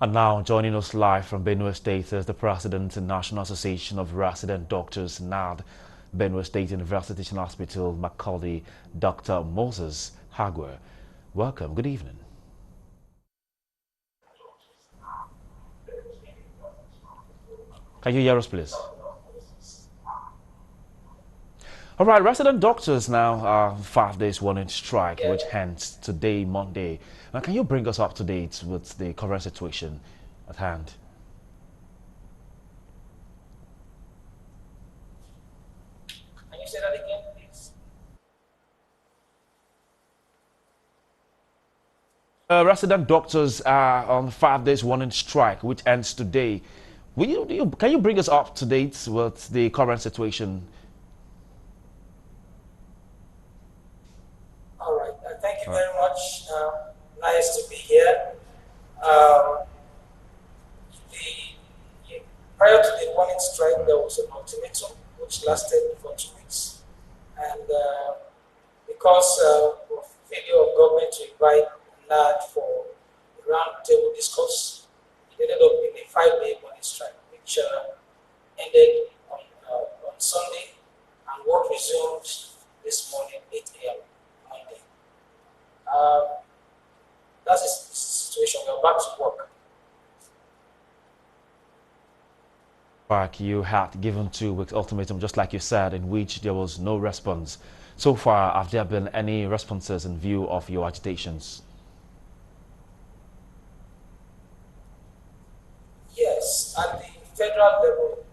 And now joining us live from Benue State is the President and National Association of Resident Doctors, NARD, Benue State University Teaching Hospital, Macaulay, Dr. Moses Agwa. Welcome. Good evening. Can you hear us, please? All right, resident doctors now are 5 days warning strike, which ends today, Monday. Now, can you bring us up to date with the current situation at hand? Can you say that again, please? Resident doctors are on 5 days warning strike, which ends today. Can you bring us up to date with the current situation? All right. Thank you very much. Nice to be here. Um, Prior to the warning strike, there was an ultimatum which lasted for 2 weeks. And because of failure of government to invite NARD for a roundtable discourse, it ended up in a 5-day warning strike, which ended on Sunday, and work resumed this morning, 8 a.m. Monday. That's the situation. We're back to work. Back, you had given 2 weeks ultimatum, just like you said, in which there was no response. So far, have there been any responses in view of your agitations? Yes, at the federal level,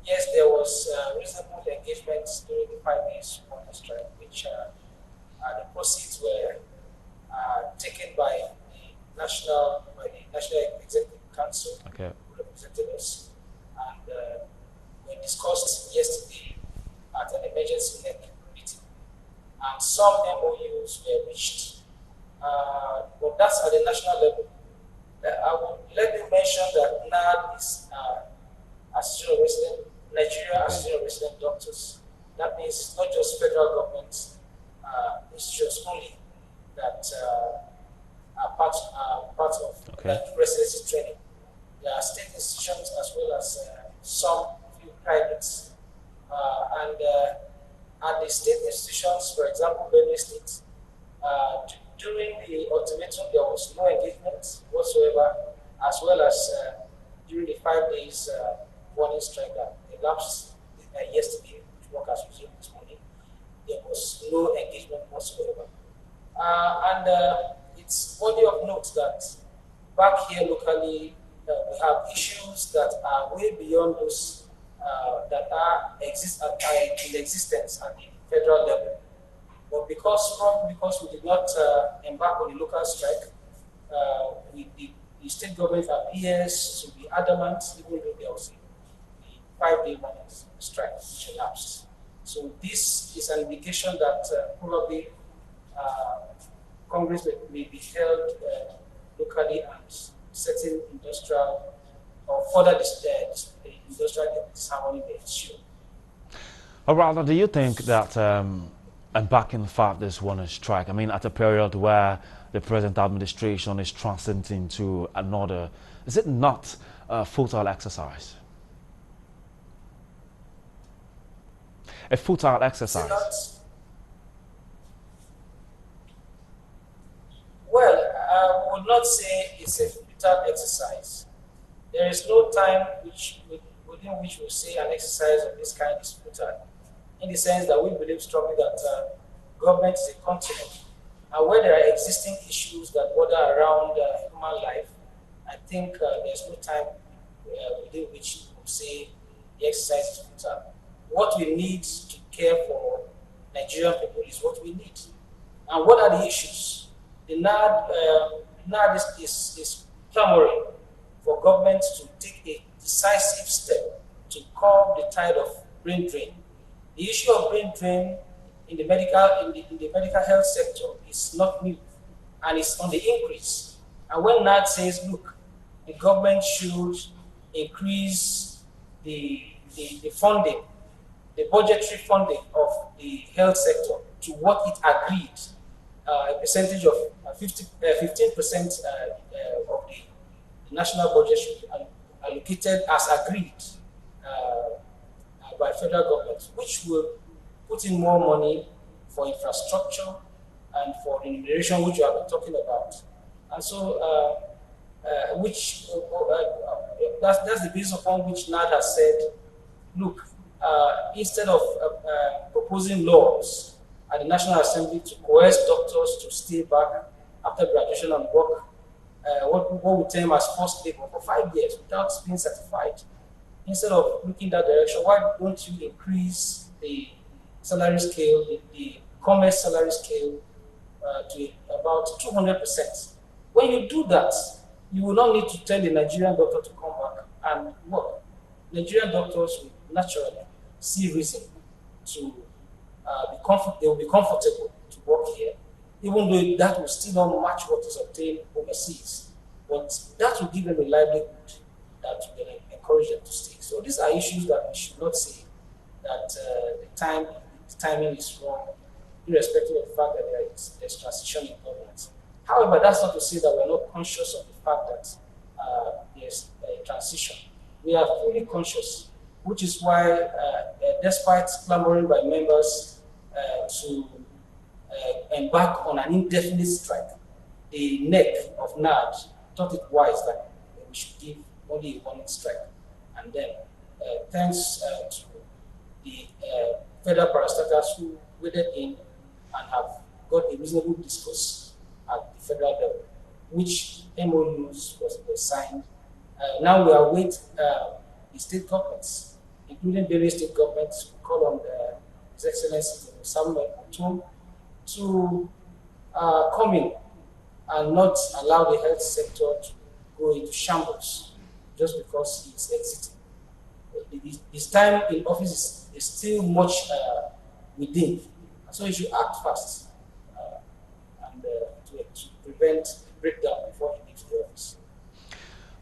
yes, there was reasonable engagement during the 5 days warning strike, which the proceeds were taken by the National Executive Council, Okay. who represented us, and we discussed yesterday at an emergency meeting, and some MOUs were reached, but that's at the national level. I would let me mention that NARD is Association of Resident Nigeria Association of Resident Doctors. That means it's not just federal government institutions only that are part of residency training. There are state institutions as well as some few privates. And at the state institutions, for example, Benue State, during the ultimatum, there was no engagement whatsoever, as well as during the 5 days warning strike that elapsed yesterday, which work has resumed this morning, there was no engagement whatsoever. And it's worthy of note that back here locally, we have issues that are way beyond those that are in existence at the federal level. But because we did not embark on a local strike, the state government appears to be adamant, even though there was a 5-day warning strike which elapsed. So this is an indication that probably Congress may be held locally, and certain industrial or further industrial disharmony may ensue. Or rather, do you think that embarking 5 days warning strike, I mean, at a period where the present administration is transiting to another, is it not a futile exercise? A futile exercise? Well, I would not say it's a futile exercise. There is no time within which we say an exercise of this kind is futile, in the sense that we believe strongly that government is a continuum, and where there are existing issues that border around human life, I think there's no time within which we say the exercise is futile. What we need to care for Nigerian people is what we need. And what are the issues? The NARD is clamoring for government to take a decisive step to curb the tide of brain drain. The issue of brain drain in the medical health sector is not new, and it's on the increase. And when NARD says, look, the government should increase the funding, the budgetary funding of the health sector to what it agreed, a percentage of 15% of the national budget should be allocated as agreed by federal government, which will put in more money for infrastructure and for remuneration, which we have been talking about. And so, that's the basis upon which NAD has said, look, instead of proposing laws at the National Assembly to coerce doctors to stay back after graduation and work, what we term as forced labor for 5 years without being certified, instead of looking that direction, why don't you increase the salary scale, the commerce salary scale to about 200%? When you do that, you will not need to tell the Nigerian doctor to come back and work. Nigerian doctors will naturally see reason to they will be comfortable to work here, even though that will still not match what is obtained overseas. But that will give them a livelihood that will encourage them to stay. So these are issues that we should not say that the timing is wrong, irrespective of the fact that there's transition in government. However, that's not to say that we're not conscious of the fact that there's a transition. We are fully conscious, which is why, despite clamoring by members to embark on an indefinite strike, the neck of NAD thought it wise that we should give only a warning strike. And then, thanks to the federal parastatals who waded in and have got a reasonable discourse at the federal level, which MOUs were signed. Now we await the state governments, including various state governments, we call on His Excellency Samuel Otom to come in and not allow the health sector to go into shambles just because he's exiting. His time in office is still much within, so he should act fast and to prevent breakdown before he leaves the office.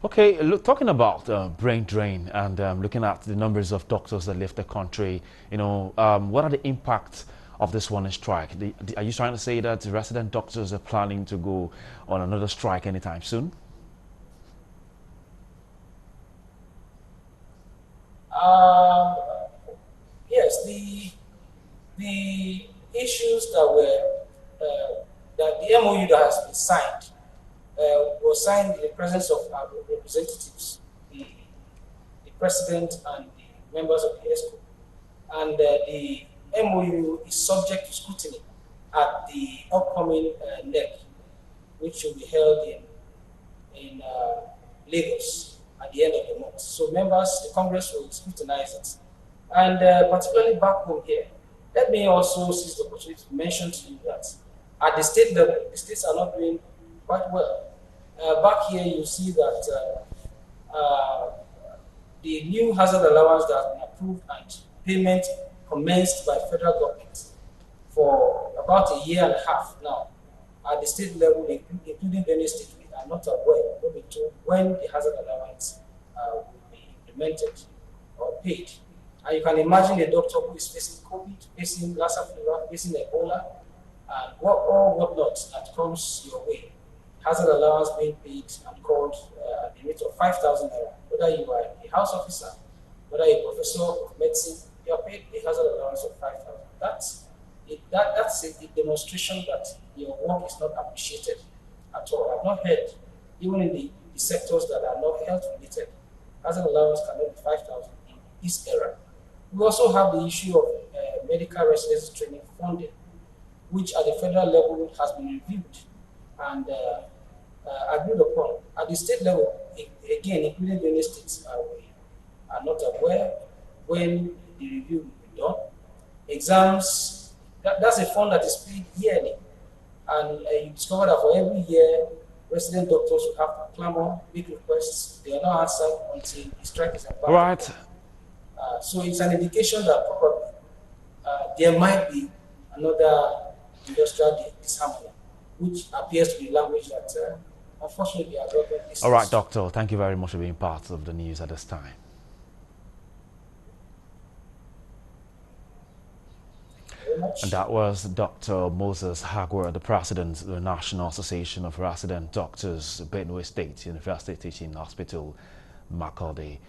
Okay, look, talking about brain drain and looking at the numbers of doctors that left the country, what are the impacts of this one strike? Are you trying to say that the resident doctors are planning to go on another strike anytime soon? Yes, the issues that were that the MOU that has been signed was signed in the presence of our representatives, the president and the members of the ESCO. And the MOU is subject to scrutiny at the upcoming NEC, which will be held in Lagos at the end of the month. So members, the Congress will scrutinize it. And particularly back home here, let me also seize the opportunity to mention to you that at the state level, the states are not doing quite well. Back here, you see that the new hazard allowance that has been approved and payment commenced by federal government for about a year and a half now. At the state level, including Benue State, we are not aware, will be told when the hazard allowance will be implemented or paid. And you can imagine a doctor who is facing COVID, facing Lassa fever, facing Ebola, and whatnot that comes your way. Hazard allowance being paid and called at the rate of 5,000 naira. Whether you are a house officer, whether a professor of medicine, you are paid a hazard allowance of 5,000. That's a demonstration that your work is not appreciated at all. I've not heard, even in the sectors that are not health related, hazard allowance cannot be 5,000 in this era. We also have the issue of medical residency training funding, which at the federal level has been reviewed and agreed upon. At the state level, again, including the states, we are not aware when the review will be done. Exams, that's a fund that is paid yearly. And you discover that for every year, resident doctors will have to clamor, make requests. They are not answered until the strike is embarked. Right. So it's an indication that probably there might be another industrial disharmony, which appears to be language that unfortunately our government is. All right, Doctor, thank you very much for being part of the news at this time. Thank you very much. And that was Dr. Moses Agwa, the president of the National Association of Resident Doctors, Benue State University Teaching Hospital, Makurdi.